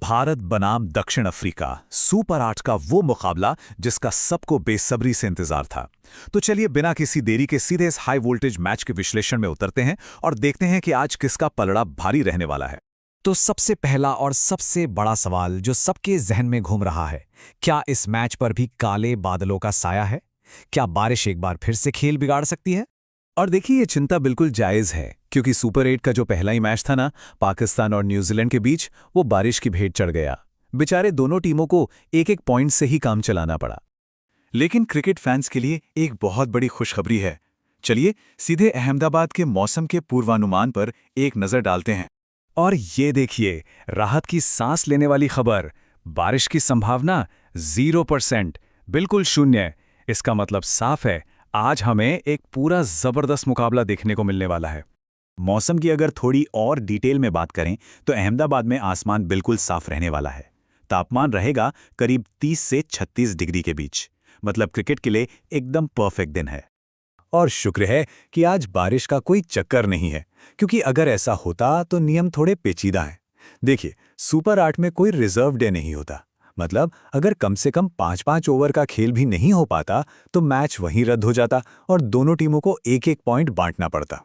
भारत बनाम दक्षिण Africa super 8 का वो मुकाबला जिसका सबको बेसब्री से इंतजार था। तो चलिए बिना किसी देरी के सीधे इस हाई वोल्टेज मैच के विश्लेषण में उतरते हैं और देखते हैं कि आज किसका पलड़ा भारी रहने वाला है। तो सबसे पहला और सबसे बड़ा सवाल जो सबके जहन में घूम रहा है, क्या इस मैच पर भी काले बादलों का साया है? क्या बारिश एक बार फिर से खेल बिगाड़ सकती है? और देखिए ये चिंता बिल्कुल जायज़ है, क्योंकि सुपर 8 का जो पहला ही मैच था ना, पाकिस्तान और न्यूजीलैंड के बीच, वो बारिश की भेंट चढ़ गया। बेचारे दोनों टीमों को एक एक पॉइंट से ही काम चलाना पड़ा। लेकिन क्रिकेट फैंस के लिए एक बहुत बड़ी खुशखबरी है। चलिए सीधे अहमदाबाद के मौसम के पूर्वानुमान पर एक नज़र डालते हैं। और ये देखिए, राहत की सांस लेने वाली खबर। बारिश की संभावना 0%, बिल्कुल शून्य। इसका मतलब साफ है, आज हमें एक पूरा जबरदस्त मुकाबला देखने को मिलने वाला है। मौसम की अगर थोड़ी और डिटेल में बात करें तो अहमदाबाद में आसमान बिल्कुल साफ रहने वाला है। तापमान रहेगा करीब 30 से 36 डिग्री के बीच। मतलब क्रिकेट के लिए एकदम परफेक्ट दिन है। और शुक्र है कि आज बारिश का कोई चक्कर नहीं है, क्योंकि अगर ऐसा होता तो नियम थोड़े पेचीदा हैं। देखिए, सुपर 8 में कोई रिजर्व डे नहीं होता। मतलब अगर कम से कम 5-5 ओवर का खेल भी नहीं हो पाता तो मैच वहीं रद्द हो जाता और दोनों टीमों को एक एक पॉइंट बांटना पड़ता।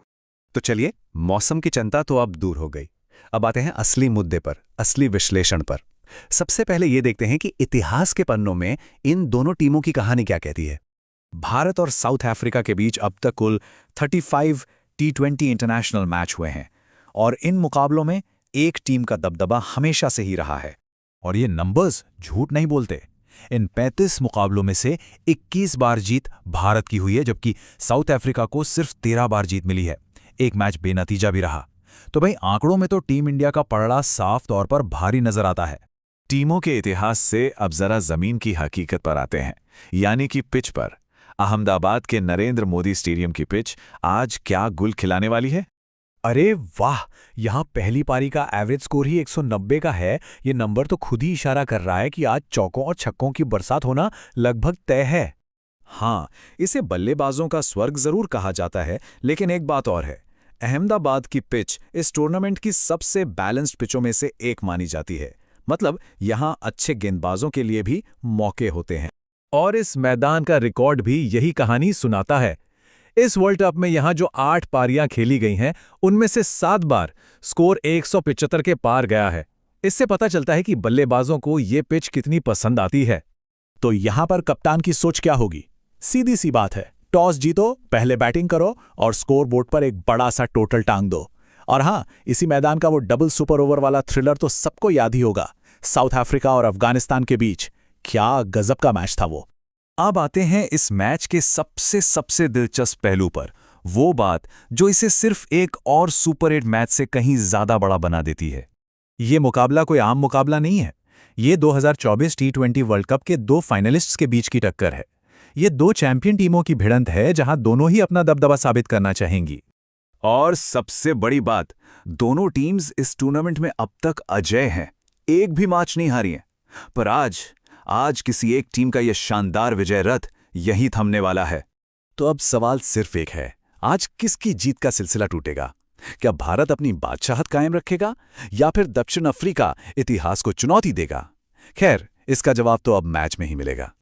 तो चलिए, मौसम की चिंता तो अब दूर हो गई। अब आते हैं असली मुद्दे पर, असली विश्लेषण पर। सबसे पहले ये देखते हैं कि इतिहास के पन्नों में इन दोनों टीमों की कहानी क्या कहती है। भारत और साउथ अफ्रीका के बीच अब तक कुल 35 T20 इंटरनेशनल मैच हुए हैं और इन मुकाबलों में एक टीम का दबदबा हमेशा से ही रहा है। और ये नंबर्स झूठ नहीं बोलते। इन 35 मुकाबलों में से 21 बार जीत भारत की हुई है, जबकि साउथ अफ्रीका को सिर्फ 13 बार जीत मिली है। एक मैच बेनतीजा भी रहा। तो भाई, आंकड़ों में तो टीम इंडिया का पलड़ा साफ तौर पर भारी नजर आता है। टीमों के इतिहास से अब जरा जमीन की हकीकत पर आते हैं, यानी कि पिच पर। अहमदाबाद के नरेंद्र मोदी स्टेडियम की पिच आज क्या गुल खिलाने वाली है। अरे वाह, यहाँ पहली पारी का एवरेज स्कोर ही 190 का है। ये नंबर तो खुद ही इशारा कर रहा है कि आज चौकों और छक्कों की बरसात होना लगभग तय है। हाँ, इसे बल्लेबाजों का स्वर्ग जरूर कहा जाता है, लेकिन एक बात और है। अहमदाबाद की पिच इस टूर्नामेंट की सबसे बैलेंस्ड पिचों में से एक मानी जाती है। मतलब यहाँ अच्छे गेंदबाजों के लिए भी मौके होते हैं। और इस मैदान का रिकॉर्ड भी यही कहानी सुनाता है। इस वर्ल्ड कप में यहाँ जो 8 पारियां खेली गई हैं, उनमें से 7 बार स्कोर 175 के पार गया है। इससे पता चलता है कि बल्लेबाजों को ये पिच कितनी पसंद आती है। तो यहाँ पर कप्तान की सोच क्या होगी? सीधी सी बात है, टॉस जीतो, पहले बैटिंग करो और स्कोर बोर्ड पर एक बड़ा सा टोटल टांग दो। और हाँ, इसी मैदान का वो डबल सुपर ओवर वाला थ्रिलर तो सबको याद ही होगा, साउथ अफ्रीका और अफगानिस्तान के बीच। क्या गजब का मैच था वो। अब आते हैं इस मैच के सबसे दिलचस्प पहलू पर, वो बात जो इसे सिर्फ एक और सुपर 8 मैच से कहीं ज्यादा बड़ा बना देती है। ये मुकाबला कोई आम मुकाबला नहीं है। ये 2024 T20 वर्ल्ड कप के 2 फाइनलिस्ट्स के बीच की टक्कर है। ये 2 चैंपियन टीमों की भिड़ंत है, जहां दोनों ही अपना दबदबा साबित करना चाहेंगी। और सबसे बड़ी बात, दोनों टीम्स इस टूर्नामेंट में अब तक अजेय हैं, एक भी मैच नहीं हारी है। पर आज किसी एक टीम का यह शानदार विजय रथ यहीं थमने वाला है। तो अब सवाल सिर्फ एक है, आज किसकी जीत का सिलसिला टूटेगा? क्या भारत अपनी बादशाहत कायम रखेगा या फिर दक्षिण अफ्रीका इतिहास को चुनौती देगा? खैर, इसका जवाब तो अब मैच में ही मिलेगा।